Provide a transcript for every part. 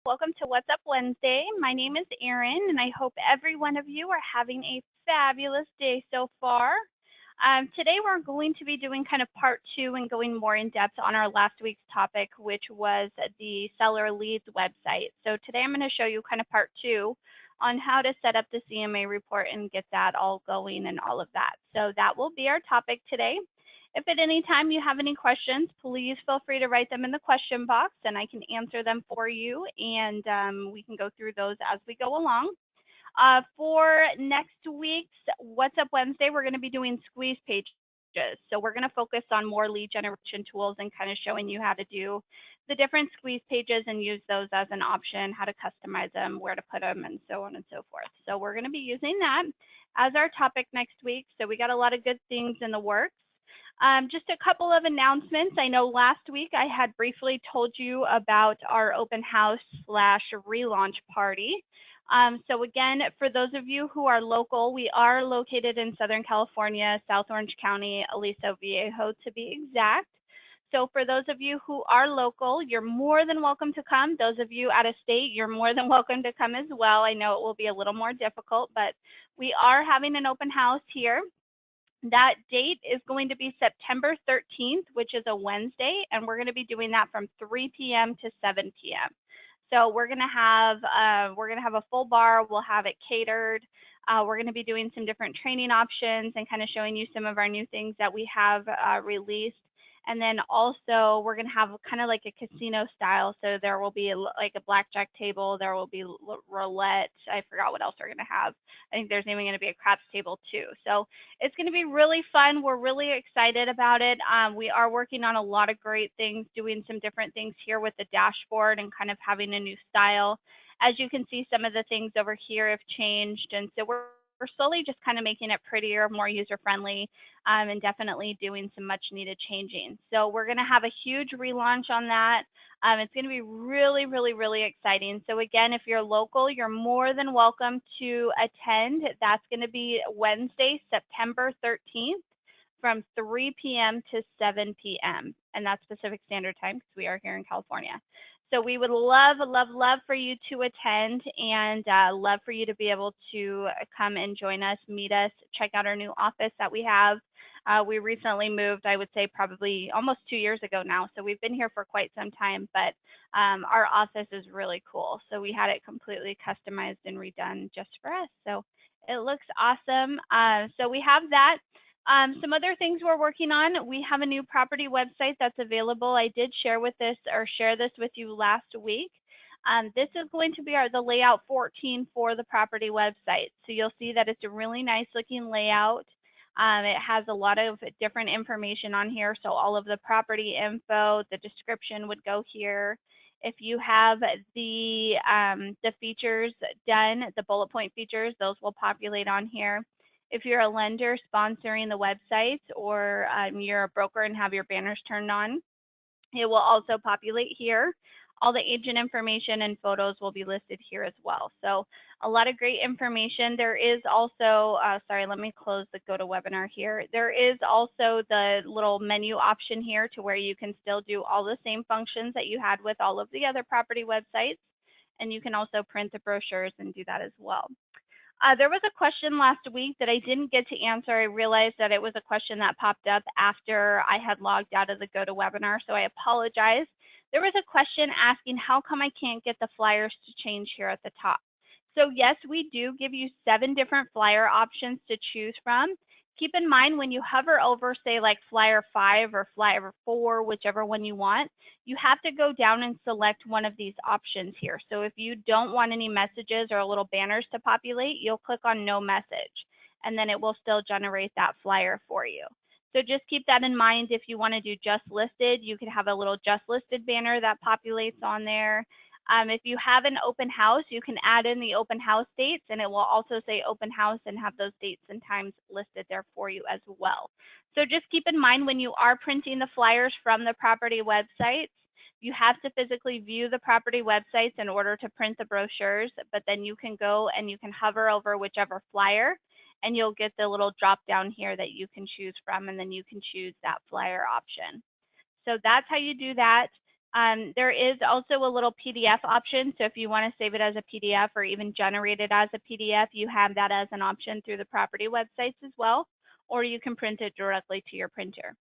Welcome to What's Up Wednesday. My name is Erin, and I hope every one of you are having a fabulous day so far. Today, we're going to be doing kind of part two and going more in depth on our last week's topic, which was the seller leads website. So, today I'm going to show you kind of part two on how to set up the CMA report and get that all going and all of that. So, that will be our topic today. If at any time you have any questions, please feel free to write them in the question box and I can answer them for you, and we can go through those as we go along. For next week's What's Up Wednesday, we're going to be doing squeeze pages. So we're going to focus on more lead generation tools and kind of showing you how to do the different squeeze pages and use those as an option, how to customize them, where to put them, and so on and so forth. So we're going to be using that as our topic next week. So we got a lot of good things in the works. Just a couple of announcements. I know last week I had briefly told you about our open house / relaunch party. So again, for those of you who are local, we are located in Southern California, South Orange County, Aliso Viejo to be exact. So for those of you who are local, you're more than welcome to come. Those of you out of state, you're more than welcome to come as well. I know it will be a little more difficult, but we are having an open house here. That date is going to be September 13th, which is a Wednesday, and we're going to be doing that from 3 p.m. to 7 p.m. So we're going to have a full bar. We'll have it catered. We're going to be doing some different training options and kind of showing you some of our new things that we have released. And then also we're going to have kind of like a casino style. So there will be like a blackjack table. There will be roulette. I forgot what else we're going to have. I think there's even going to be a craps table too. So it's going to be really fun. We're really excited about it. We are working on a lot of great things, doing some different things here with the dashboard and kind of having a new style. As you can see, some of the things over here have changed. And so we're slowly just kind of making it prettier, more user-friendly, and definitely doing some much-needed changing. So we're going to have a huge relaunch on that. It's going to be really, really, really exciting. So again, if you're local, you're more than welcome to attend. That's going to be Wednesday, September 13th from 3 p.m. to 7 p.m. And that's Pacific Standard Time because we are here in California. So we would love, love, love for you to attend and love for you to be able to come and join us, meet us, check out our new office that we have. We recently moved, I would say probably almost 2 years ago now. So we've been here for quite some time, but our office is really cool. So we had it completely customized and redone just for us. So it looks awesome. So we have that. Some other things we're working on, we have a new property website that's available. I did share this with you last week. This is going to be the layout 14 for the property website. So you'll see that it's a really nice looking layout. It has a lot of different information on here. So all of the property info, the description would go here. If you have the features done, the bullet point features, those will populate on here. If you're a lender sponsoring the website or you're a broker and have your banners turned on, it will also populate here. All the agent information and photos will be listed here as well. So a lot of great information. There is also, sorry, let me close the GoToWebinar here. There is also the little menu option here to where you can still do all the same functions that you had with all of the other property websites. And you can also print the brochures and do that as well. There was a question last week that I didn't get to answer. I realized that it was a question that popped up after I had logged out of the GoToWebinar, so I apologize. There was a question asking, how come I can't get the flyers to change here at the top? So yes, we do give you 7 different flyer options to choose from. Keep in mind when you hover over, say like flyer 5 or flyer 4, whichever one you want, you have to go down and select one of these options here. So if you don't want any messages or little banners to populate, you'll click on no message, and then it will still generate that flyer for you. So just keep that in mind. If you want to do just listed, you could have a little just listed banner that populates on there. If you have an open house, you can add in the open house dates, and it will also say open house and have those dates and times listed there for you as well. So just keep in mind when you are printing the flyers from the property websites, you have to physically view the property websites in order to print the brochures, but then you can go and you can hover over whichever flyer, and you'll get the little drop down here that you can choose from, and then you can choose that flyer option. So that's how you do that. There is also a little PDF option, so if you want to save it as a PDF or even generate it as a PDF, you have that as an option through the property websites as well, or you can print it directly to your printer.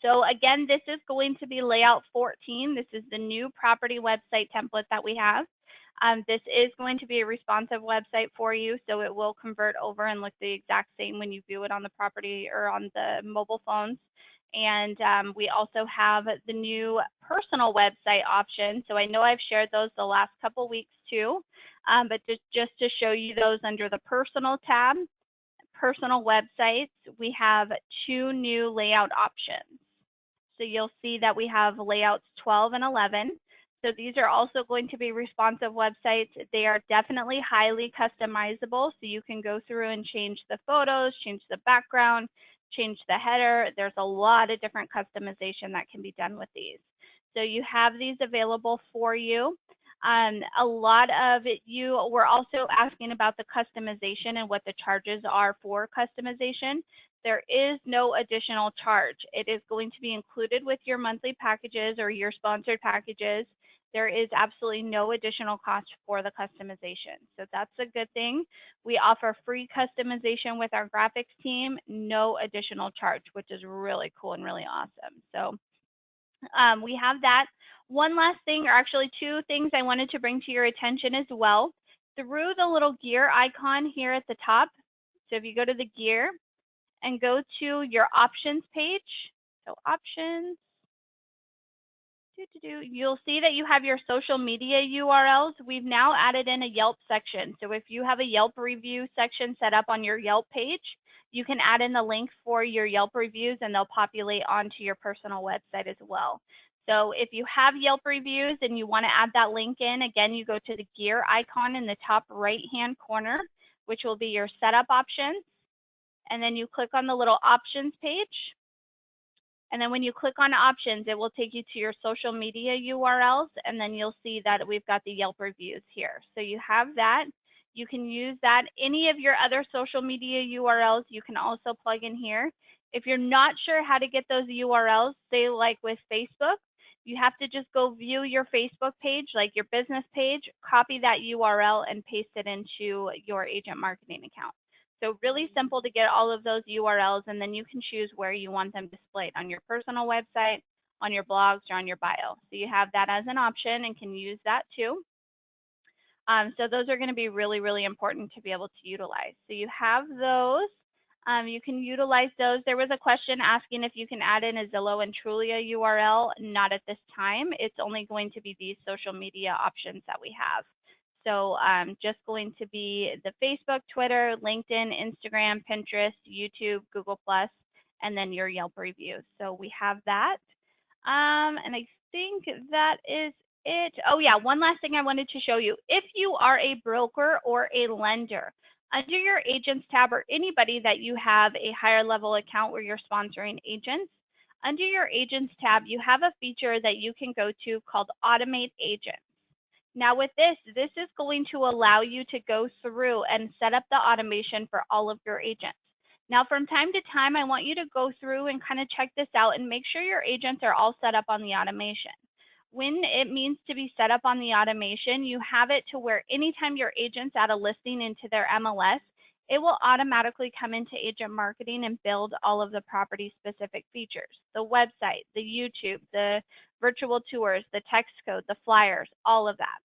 So again, this is going to be layout 14. This is the new property website template that we have. This is going to be a responsive website for you, so it will convert over and look the exact same when you view it on the property or on the mobile phones. And we also have the new personal website option. So I know I've shared those the last couple weeks too, but just to show you those under the personal tab, personal websites, we have 2 new layout options. So you'll see that we have layouts 12 and 11. So these are also going to be responsive websites. They are definitely highly customizable. So you can go through and change the photos, change the background, change the header. There's a lot of different customization that can be done with these. So you have these available for you. A lot of you were also asking about the customization and what the charges are for customization. There is no additional charge. It is going to be included with your monthly packages or your sponsored packages. There is absolutely no additional cost for the customization. So that's a good thing. We offer free customization with our graphics team, no additional charge, which is really cool and really awesome. So we have that. One last thing, or actually 2 things I wanted to bring to your attention as well. Through the little gear icon here at the top, so if you go to the gear and go to your options page, so options, you'll see that you have your social media URLs. We've now added in a Yelp section. So if you have a Yelp review section set up on your Yelp page, you can add in the link for your Yelp reviews and they'll populate onto your personal website as well. So if you have Yelp reviews and you want to add that link in, again, you go to the gear icon in the top right-hand corner, which will be your setup options. And then you click on the little options page. And then when you click on options, it will take you to your social media URLs, and then you'll see that we've got the Yelp reviews here. So you have that. You can use that. Any of your other social media URLs, you can also plug in here. If you're not sure how to get those URLs, say like with Facebook, you have to just go view your Facebook page, like your business page, copy that URL and paste it into your agent marketing account. So really simple to get all of those URLs, and then you can choose where you want them displayed, on your personal website, on your blogs, or on your bio. So you have that as an option and can use that too. So those are going to be really, really important to be able to utilize. So you have those. You can utilize those. There was a question asking if you can add in a Zillow and Trulia URL. Not at this time. It's only going to be these social media options that we have. So just going to be the Facebook, Twitter, LinkedIn, Instagram, Pinterest, YouTube, Google+, and then your Yelp reviews. So we have that. And I think that is it. Oh yeah, one last thing I wanted to show you. If you are a broker or a lender, under your agents tab or anybody that you have a higher level account where you're sponsoring agents, under your agents tab, you have a feature that you can go to called Automate Agents. Now with this is going to allow you to go through and set up the automation for all of your agents. Now from time to time, I want you to go through and kind of check this out and make sure your agents are all set up on the automation. When it means to be set up on the automation, you have it to where anytime your agents add a listing into their MLS, it will automatically come into agent marketing and build all of the property specific features, the website, the YouTube, the virtual tours, the text code, the flyers, all of that.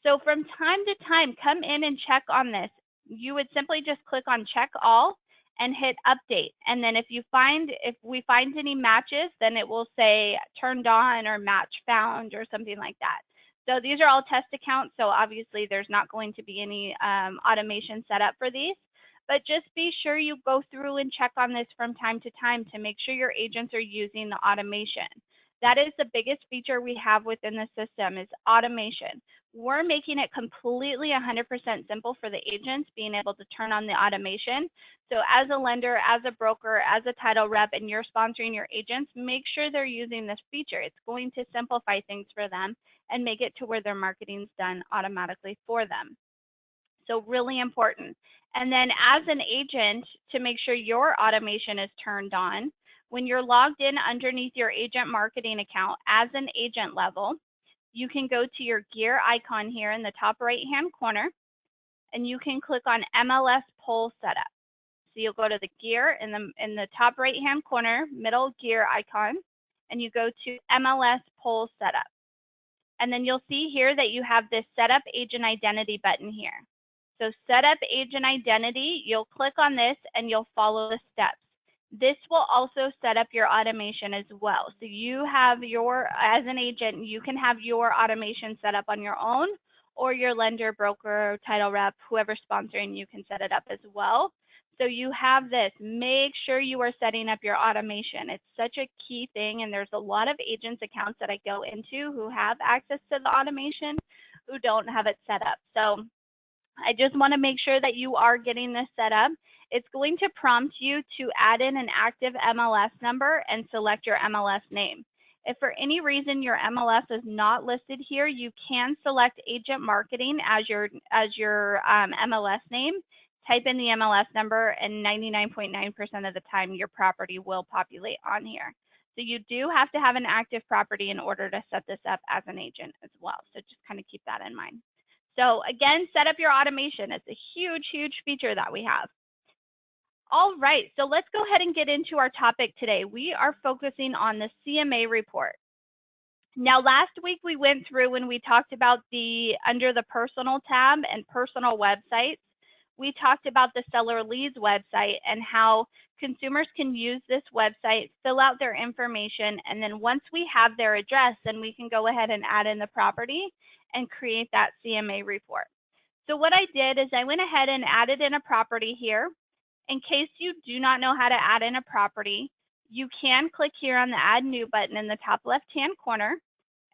So from time to time, come in and check on this. You would simply just click on check all and hit update. And then if we find any matches, then it will say turned on or match found or something like that. So these are all test accounts. So obviously there's not going to be any automation set up for these, but just be sure you go through and check on this from time to time to make sure your agents are using the automation. That is the biggest feature we have within the system is automation. We're making it completely 100% simple for the agents being able to turn on the automation. So as a lender, as a broker, as a title rep, and you're sponsoring your agents, make sure they're using this feature. It's going to simplify things for them and make it to where their marketing's done automatically for them. So really important. And then as an agent, to make sure your automation is turned on, When you're logged in underneath your agent marketing account as an agent level, you can go to your gear icon here in the top right-hand corner, and you can click on MLS Pull Setup. So you'll go to the gear in the top right-hand corner, middle gear icon, and you go to MLS Pull Setup. And then you'll see here that you have this Setup Agent Identity button here. So Setup Agent Identity, you'll click on this and you'll follow the steps. This will also set up your automation as well. So you have as an agent, you can have your automation set up on your own, or your lender, broker, title rep, whoever's sponsoring, you can set it up as well. So you have this. Make sure you are setting up your automation. It's such a key thing, and there's a lot of agents' accounts that I go into who have access to the automation who don't have it set up. So I just want to make sure that you are getting this set up. It's going to prompt you to add in an active MLS number and select your MLS name. If for any reason your MLS is not listed here, you can select Agent Marketing as your MLS name. Type in the MLS number, and 99.9% of the time your property will populate on here. So you do have to have an active property in order to set this up as an agent as well. So just kind of keep that in mind. So again, set up your automation. It's a huge, huge feature that we have. All right, so let's go ahead and get into our topic today. We are focusing on the CMA report. Now, last week we went through when we talked about under the personal tab and personal websites, we talked about the seller leads website and how consumers can use this website, fill out their information, and then once we have their address, then we can go ahead and add in the property and create that CMA report. So what I did is I went ahead and added in a property here. In case you do not know how to add in a property, you can click here on the Add New button in the top left-hand corner.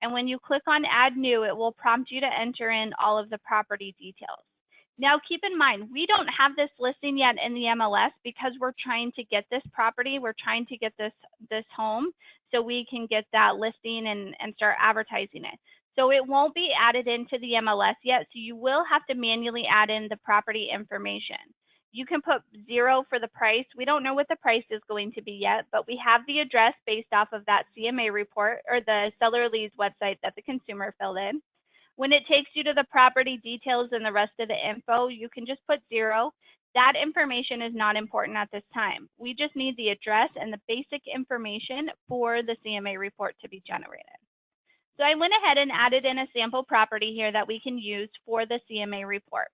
And when you click on Add New, it will prompt you to enter in all of the property details. Now, keep in mind, we don't have this listing yet in the MLS because we're trying to get this property. We're trying to get this home so we can get that listing and start advertising it. So it won't be added into the MLS yet, so you will have to manually add in the property information. You can put 0 for the price. We don't know what the price is going to be yet, but we have the address based off of that CMA report or the seller leads website that the consumer filled in. When it takes you to the property details and the rest of the info, you can just put 0. That information is not important at this time. We just need the address and the basic information for the CMA report to be generated. So I went ahead and added in a sample property here that we can use for the CMA report.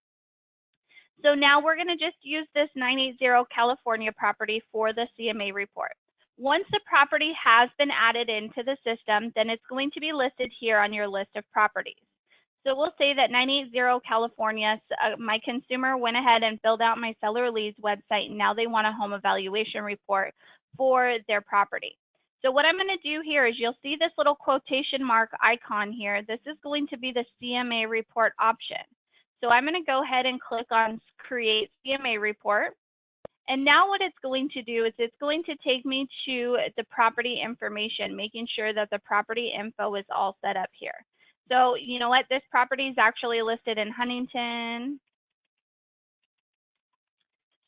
So now we're going to just use this 980 California property for the CMA report. Once the property has been added into the system, then it's going to be listed here on your list of properties. So we'll say that 980 California, my consumer went ahead and filled out my seller leads website, and now they want a home evaluation report for their property. So what I'm going to do here is you'll see this little quotation mark icon here. This is going to be the CMA report option. So I'm going to go ahead and click on Create CMA Report. And now what it's going to do is it's going to take me to the property information, making sure that the property info is all set up here. So you know what? This property is actually listed in Huntington.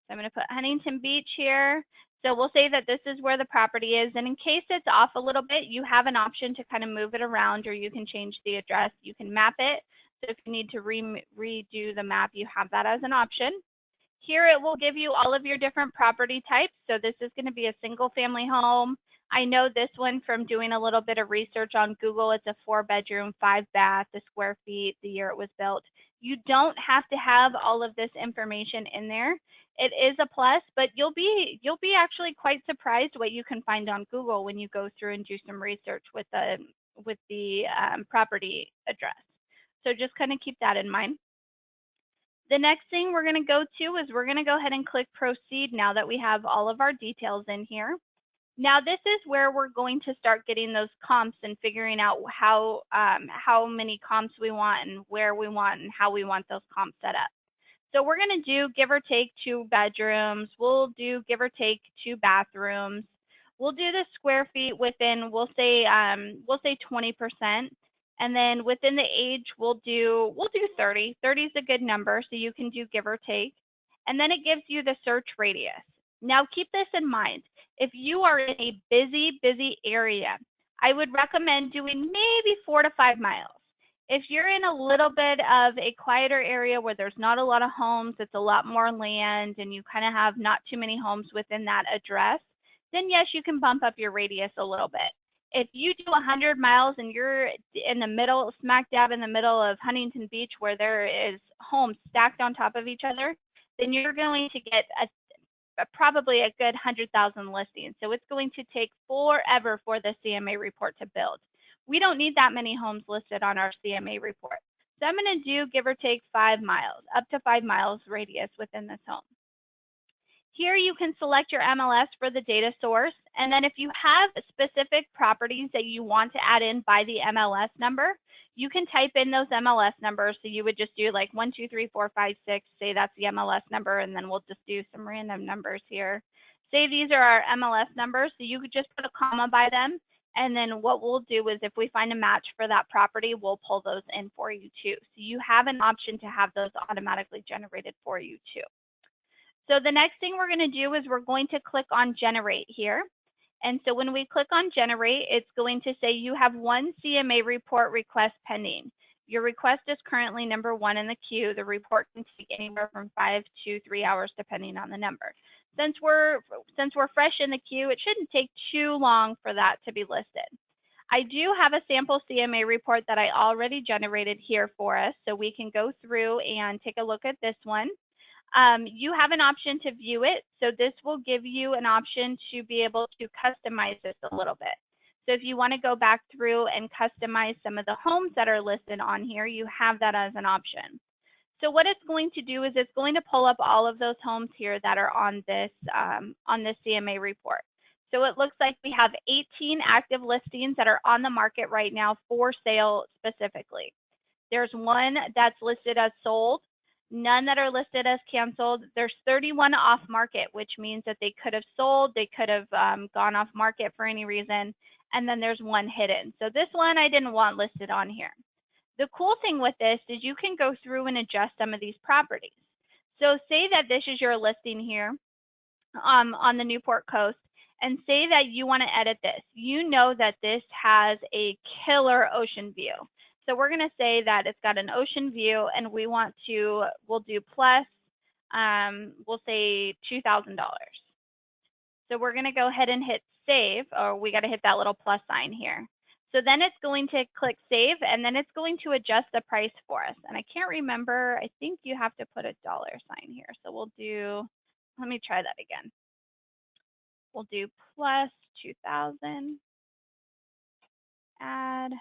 So I'm going to put Huntington Beach here. So we'll say that this is where the property is. And in case it's off a little bit, you have an option to kind of move it around, or you can change the address. You can map it. So if you need to redo the map, you have that as an option. Here it will give you all of your different property types. So this is going to be a single family home. I know this one from doing a little bit of research on Google. It's a 4-bedroom, 5-bath, the square feet, the year it was built. You don't have to have all of this information in there. It is a plus, but you'll be actually quite surprised what you can find on Google when you go through and do some research with the property address. So just kind of keep that in mind. The next thing we're going to go to is we're going to go ahead and click Proceed now that we have all of our details in here. Now this is where we're going to start getting those comps and figuring out how many comps we want and where we want and how we want those comps set up. So we're going to do give or take 2 bedrooms. We'll do give or take 2 bathrooms. We'll do the square feet within, we'll say 20%. And then within the age, we'll do 30. 30 is a good number, so you can do give or take. And then it gives you the search radius. Now keep this in mind. If you are in a busy area, I would recommend doing maybe 4 to 5 miles. If you're in a little bit of a quieter area where there's not a lot of homes, it's a lot more land, and you kind of have not too many homes within that address, then yes, you can bump up your radius a little bit. If you do 100 miles and you're in the middle, smack dab in the middle of Huntington Beach where there is homes stacked on top of each other, then you're going to get probably a good 100,000 listings. So it's going to take forever for the CMA report to build. We don't need that many homes listed on our CMA report. So I'm going to do give or take 5 miles, up to 5 miles radius within this home. Here you can select your MLS for the data source, and then if you have specific properties that you want to add in by the MLS number, you can type in those MLS numbers. So you would just do like 1, 2, 3, 4, 5, 6, say that's the MLS number, and then we'll just do some random numbers here. Say these are our MLS numbers, so you could just put a comma by them, and then what we'll do is if we find a match for that property, we'll pull those in for you too. So you have an option to have those automatically generated for you too. So the next thing we're going to do is we're going to click on generate here. And so when we click on generate, it's going to say you have one CMA report request pending. Your request is currently number 1 in the queue. The report can take anywhere from 5 to 3 hours depending on the number. Since we're fresh in the queue, it shouldn't take too long for that to be listed. I do have a sample CMA report that I already generated here for us, so we can go through and take a look at this one. You have an option to view it. So this will give you an option to be able to customize this a little bit. So if you want to go back through and customize some of the homes that are listed on here, you have that as an option. So what it's going to do is it's going to pull up all of those homes here that are on this CMA report. So it looks like we have 18 active listings that are on the market right now for sale specifically. There's one that's listed as sold. None that are listed as canceled. There's 31 off market, which means that they could have sold, they could have gone off market for any reason, and then there's one hidden. So this one I didn't want listed on here. The cool thing with this is you can go through and adjust some of these properties. So say that this is your listing here on the Newport Coast, and say that you want to edit this. You know that this has a killer ocean view. So we're going to say that it's got an ocean view and we want to, we'll do plus, we'll say $2,000. So we're going to go ahead and hit save, or we got to hit that little plus sign here. So then it's going to click save, and then it's going to adjust the price for us. And I can't remember, I think you have to put a dollar sign here. So we'll do, let me try that again. We'll do plus 2,000, add.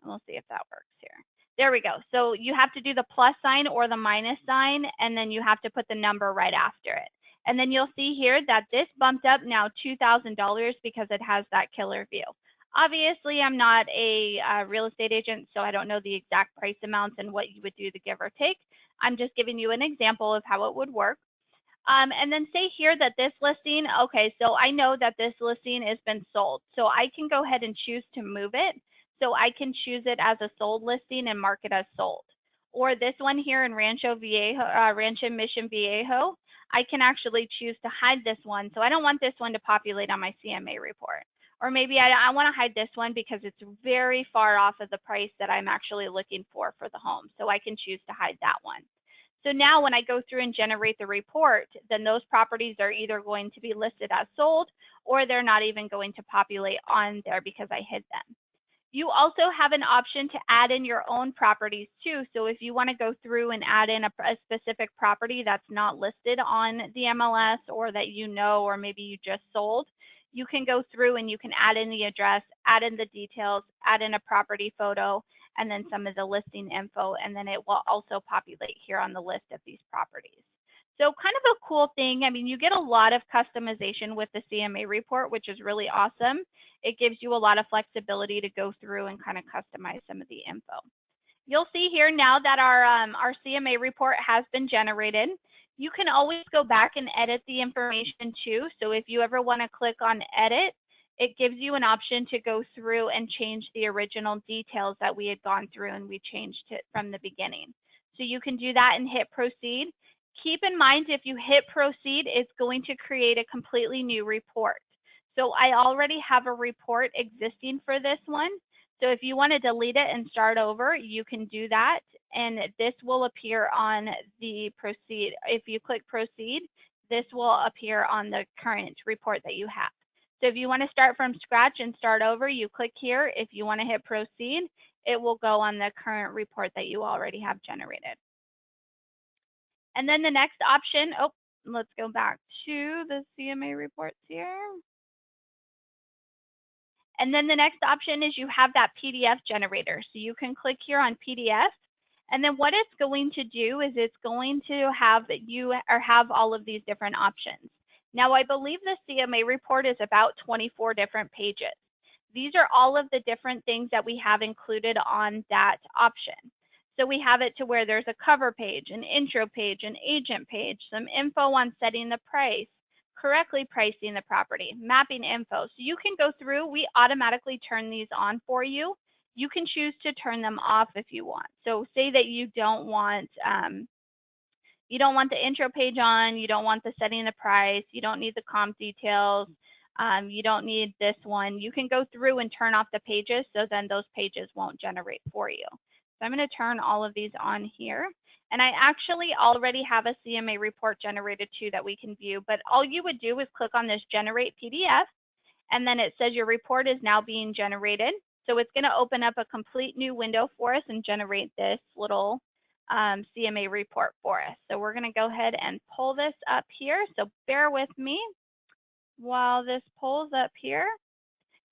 And we'll see if that works here. There we go. So you have to do the plus sign or the minus sign, and then you have to put the number right after it. And then you'll see here that this bumped up now $2,000 because it has that killer view. Obviously, I'm not a real estate agent, so I don't know the exact price amounts and what you would do to give or take. I'm just giving you an example of how it would work. And then say here that this listing, okay, so I know that this listing has been sold. So I can go ahead and choose to move it. So I can choose it as a sold listing and mark it as sold. Or this one here in Rancho Mission Viejo, I can actually choose to hide this one. So I don't want this one to populate on my CMA report. Or maybe I want to hide this one because it's very far off of the price that I'm actually looking for the home. So I can choose to hide that one. So now when I go through and generate the report, then those properties are either going to be listed as sold, or they're not even going to populate on there because I hid them. You also have an option to add in your own properties too. So if you want to go through and add in a specific property that's not listed on the MLS, or that you know, or maybe you just sold, you can go through and you can add in the address, add in the details, add in a property photo, and then some of the listing info, and then it will also populate here on the list of these properties. So kind of a cool thing. I mean, you get a lot of customization with the CMA report, which is really awesome. It gives you a lot of flexibility to go through and kind of customize some of the info. You'll see here now that our CMA report has been generated. You can always go back and edit the information too. So if you ever want to click on edit, it gives you an option to go through and change the original details that we had gone through and we changed it from the beginning. So you can do that and hit proceed. Keep in mind, if you hit proceed, it's going to create a completely new report. So I already have a report existing for this one. So if you want to delete it and start over, you can do that. And this will appear on the proceed. If you click proceed, this will appear on the current report that you have. So if you want to start from scratch and start over, you click here. If you want to hit proceed, it will go on the current report that you already have generated. And then the next option, let's go back to the CMA reports here. And then the next option is you have that PDF generator. So you can click here on PDF. And then what it's going to do is it's going to have all of these different options. Now, I believe the CMA report is about 24 different pages. These are all of the different things that we have included on that option. So we have it to where there's a cover page, an intro page, an agent page, some info on setting the price, correctly pricing the property, mapping info. So you can go through, we automatically turn these on for you. You can choose to turn them off if you want. So say that you don't want the intro page on, you don't want the setting the price, you don't need the comp details, you don't need this one. You can go through and turn off the pages so then those pages won't generate for you. So I'm going to turn all of these on here. And I actually already have a CMA report generated too that we can view, but all you would do is click on this generate PDF, and then it says your report is now being generated. So it's going to open up a complete new window for us and generate this little CMA report for us. So we're going to go ahead and pull this up here. So bear with me while this pulls up here.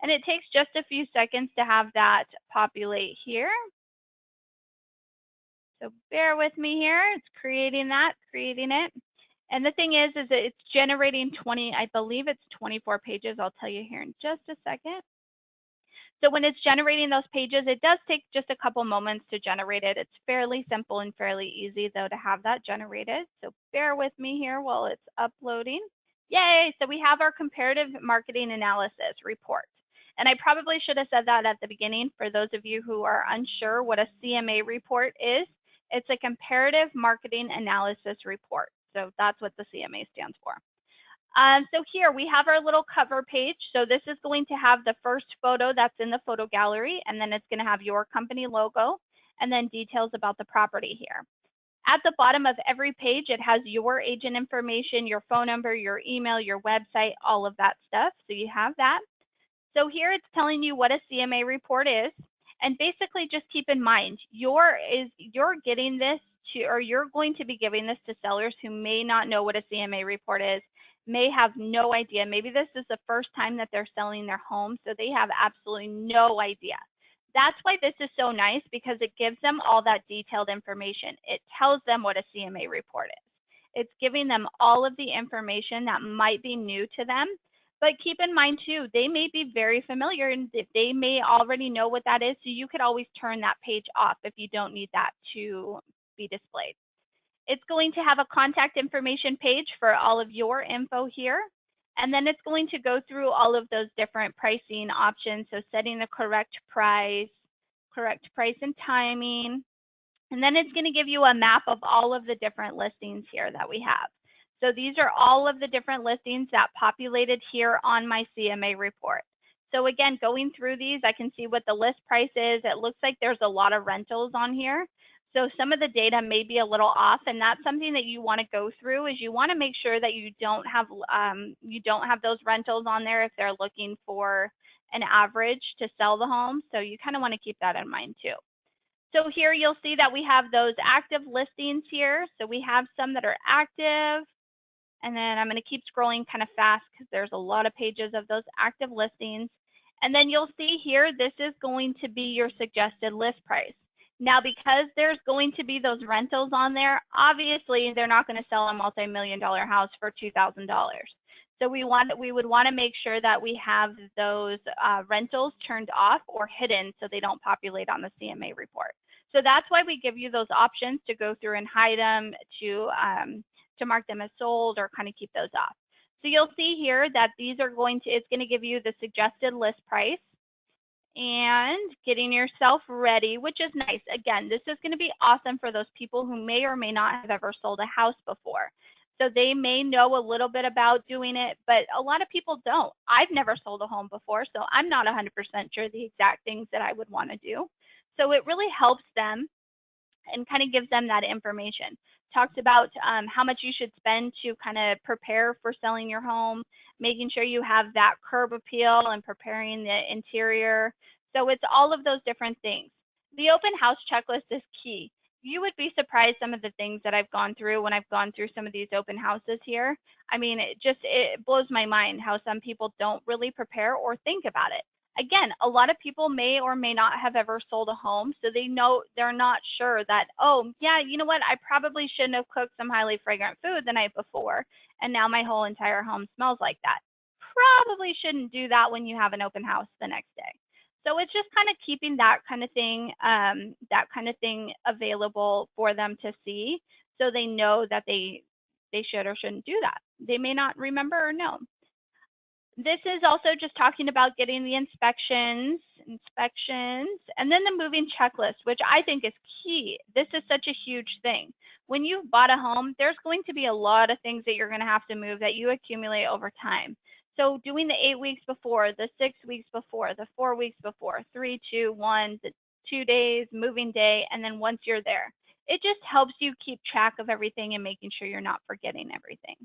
And it takes just a few seconds to have that populate here. So bear with me here. It's creating it. And the thing is that it's generating I believe it's 24 pages. I'll tell you here in just a second. So when it's generating those pages, it does take just a couple moments to generate it. It's fairly simple and fairly easy though to have that generated. So bear with me here while it's uploading. Yay, so we have our comparative marketing analysis report. And I probably should have said that at the beginning for those of you who are unsure what a CMA report is. It's a comparative marketing analysis report. So that's what the CMA stands for. So here we have our little cover page. So this is going to have the first photo that's in the photo gallery, and then it's going to have your company logo and then details about the property here. At the bottom of every page, it has your agent information, your phone number, your email, your website, all of that stuff. So you have that. So here it's telling you what a CMA report is. And basically just keep in mind, you're getting this to, or you're going to be giving this to sellers who may not know what a CMA report is, may have no idea. Maybe this is the first time that they're selling their home, so they have absolutely no idea. That's why this is so nice, because it gives them all that detailed information. It tells them what a CMA report is. It's giving them all of the information that might be new to them. But keep in mind too, they may be very familiar and they may already know what that is. So you could always turn that page off if you don't need that to be displayed. It's going to have a contact information page for all of your info here. And then it's going to go through all of those different pricing options. So setting the correct price and timing. And then it's going to give you a map of all of the different listings here that we have. So these are all of the different listings that populated here on my CMA report. So again, going through these, I can see what the list price is. It looks like there's a lot of rentals on here. So some of the data may be a little off, and that's something that you want to go through. Is you want to make sure that you don't have those rentals on there if they're looking for an average to sell the home. So you kind of want to keep that in mind too. So here you'll see that we have those active listings here. So we have some that are active. And then I'm going to keep scrolling kind of fast because there's a lot of pages of those active listings. And then you'll see here, this is going to be your suggested list price. Now, because there's going to be those rentals on there, obviously they're not going to sell a multi-million-dollar house for $2,000. So we would want to make sure that we have those rentals turned off or hidden so they don't populate on the CMA report. So that's why we give you those options to go through and hide them, to mark them as sold, or kind of keep those off. So you'll see here that these are it's going to give you the suggested list price. and getting yourself ready, which is nice. Again, this is going to be awesome for those people who may or may not have ever sold a house before. So they may know a little bit about doing it, but a lot of people don't. I've never sold a home before, so I'm not 100% sure the exact things that I would want to do. So it really helps them and kind of gives them that information. Talks about how much you should spend to kind of prepare for selling your home, making sure you have that curb appeal and preparing the interior. So it's all of those different things. The open house checklist is key. You would be surprised some of the things that I've gone through when I've gone through some of these open houses here. I mean, it blows my mind how some people don't really prepare or think about it. Again, a lot of people may or may not have ever sold a home, so they're not sure that, oh, yeah, you know what, I probably shouldn't have cooked some highly fragrant food the night before, and now my whole entire home smells like that. Probably shouldn't do that when you have an open house the next day. So it's just kind of keeping that kind of thing available for them to see, so they know that they should or shouldn't do that. They may not remember or know. This is also just talking about getting the inspections, and then the moving checklist, which I think is key. This is such a huge thing. When you've bought a home, there's going to be a lot of things that you're going to have to move that you accumulate over time. So doing the 8 weeks before, the 6 weeks before, the 4 weeks before, 3, 2, 1, the 2 days, moving day, and then once you're there. It just helps you keep track of everything and making sure you're not forgetting everything.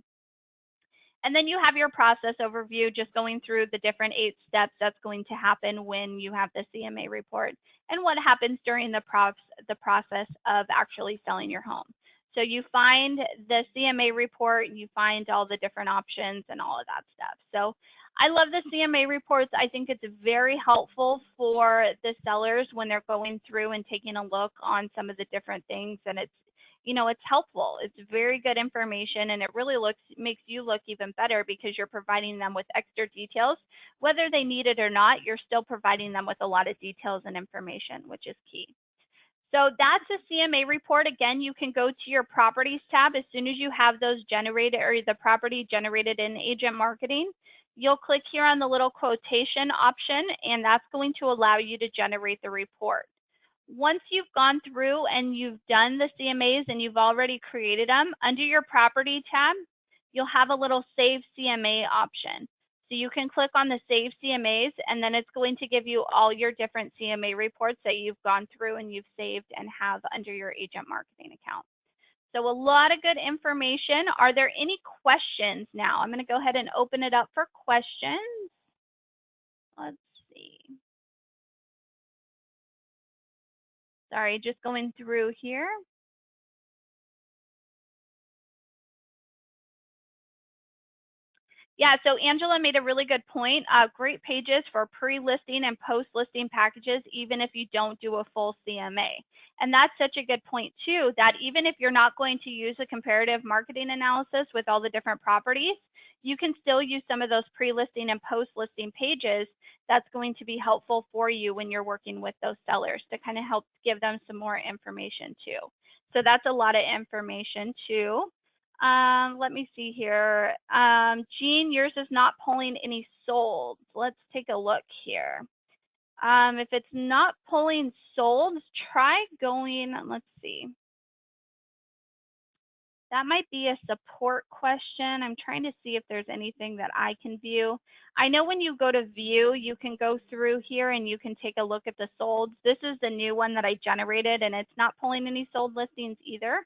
And then you have your process overview, just going through the different 8 steps that's going to happen when you have the CMA report and what happens during the process of actually selling your home. So you find the CMA report, you find all the different options and all of that stuff. So I love the CMA reports. I think it's very helpful for the sellers when they're going through and taking a look on some of the different things, and it's helpful. It's very good information, and it really makes you look even better because you're providing them with extra details. Whether they need it or not, you're still providing them with a lot of details and information, which is key. So that's a CMA report. Again, you can go to your properties tab as soon as you have those generated, or the property generated in agent marketing. You'll click here on the little quotation option, and that's going to allow you to generate the report. Once you've gone through and you've done the CMAs and you've already created them, under your property tab, you'll have a little Save CMA option. So you can click on the Save CMAs, and then it's going to give you all your different CMA reports that you've gone through and you've saved and have under your agent marketing account. So a lot of good information. Are there any questions now? I'm going to go ahead and open it up for questions. Let's see. Sorry, just going through here. Yeah, so Angela made a really good point. Great pages for pre-listing and post-listing packages, even if you don't do a full CMA. And that's such a good point too, that even if you're not going to use a comparative marketing analysis with all the different properties, you can still use some of those pre-listing and post-listing pages. That's going to be helpful for you when you're working with those sellers to kind of help give them some more information too. So that's a lot of information too. Let me see here. Jean, yours is not pulling any sold. Let's take a look here. If it's not pulling sold, try going, let's see. That might be a support question. I'm trying to see if there's anything that I can view. I know when you go to view, you can go through here and you can take a look at the solds. This is the new one that I generated, and it's not pulling any sold listings either.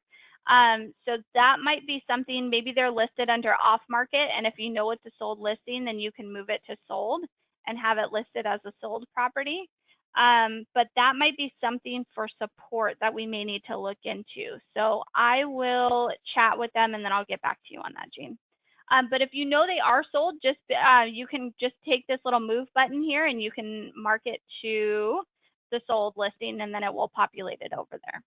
So that might be something, maybe they're listed under off market, and if you know it's a sold listing, then you can move it to sold and have it listed as a sold property. But that might be something for support that we may need to look into. So I will chat with them and then I'll get back to you on that, Jean. But if you know they are sold, just you can just take this little move button here and you can mark it to the sold listing, and then it will populate it over there.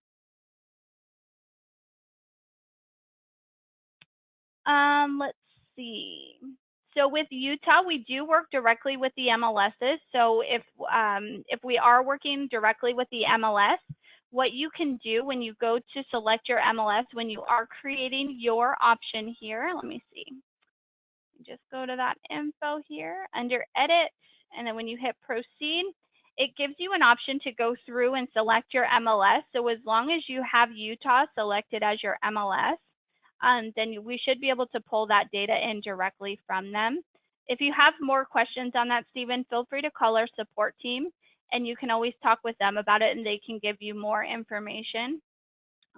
Let's see. So with Utah, we do work directly with the MLSs. So if we are working directly with the MLS, what you can do when you go to select your MLS, when you are creating your option here, let me see. Just go to that info here under edit, and then when you hit proceed, it gives you an option to go through and select your MLS. So as long as you have Utah selected as your MLS, then we should be able to pull that data in directly from them. If you have more questions on that, Stephen, feel free to call our support team, and you can always talk with them about it, and they can give you more information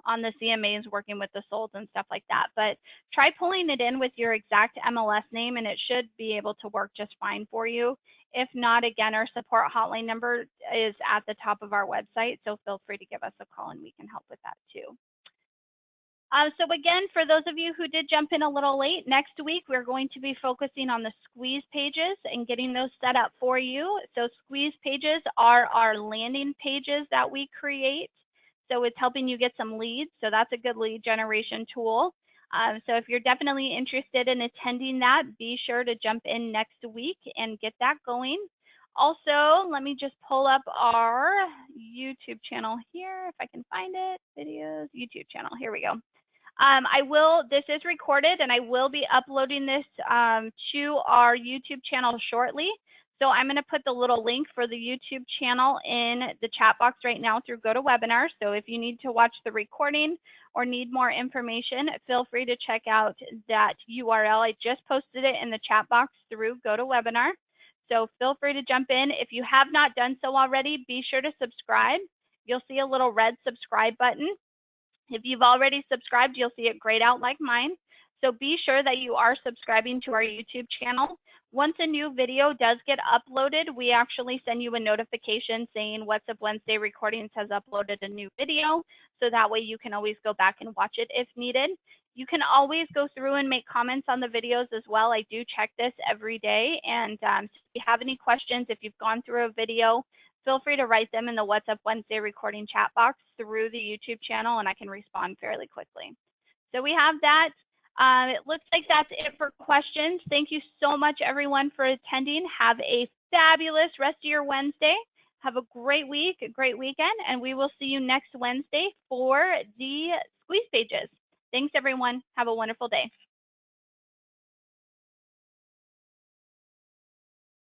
on the CMAs working with the solds and stuff like that. But try pulling it in with your exact MLS name, and it should be able to work just fine for you. If not, again, our support hotline number is at the top of our website, so feel free to give us a call and we can help with that too. So again, for those of you who did jump in a little late, next week we're going to be focusing on the squeeze pages and getting those set up for you. So squeeze pages are our landing pages that we create. So it's helping you get some leads. So that's a good lead generation tool. So if you're definitely interested in attending that, be sure to jump in next week and get that going. Also, let me just pull up our YouTube channel here, if I can find it. Videos, YouTube channel, here we go. This is recorded and I will be uploading this to our YouTube channel shortly. So I'm going to put the little link for the YouTube channel in the chat box right now through GoToWebinar. So if you need to watch the recording or need more information, feel free to check out that URL. I just posted it in the chat box through GoToWebinar. So feel free to jump in. If you have not done so already, be sure to subscribe. You'll see a little red subscribe button. If you've already subscribed, you'll see it grayed out like mine. So be sure that you are subscribing to our YouTube channel. Once a new video does get uploaded, we actually send you a notification saying What's Up Wednesday Recordings has uploaded a new video. So that way you can always go back and watch it if needed. You can always go through and make comments on the videos as well. I do check this every day. And if you have any questions, if you've gone through a video, feel free to write them in the What's Up Wednesday recording chat box through the YouTube channel, and I can respond fairly quickly. So we have that. It looks like that's it for questions. Thank you so much, everyone, for attending. Have a fabulous rest of your Wednesday. Have a great week, a great weekend, and we will see you next Wednesday for the squeeze pages. Thanks, everyone. Have a wonderful day.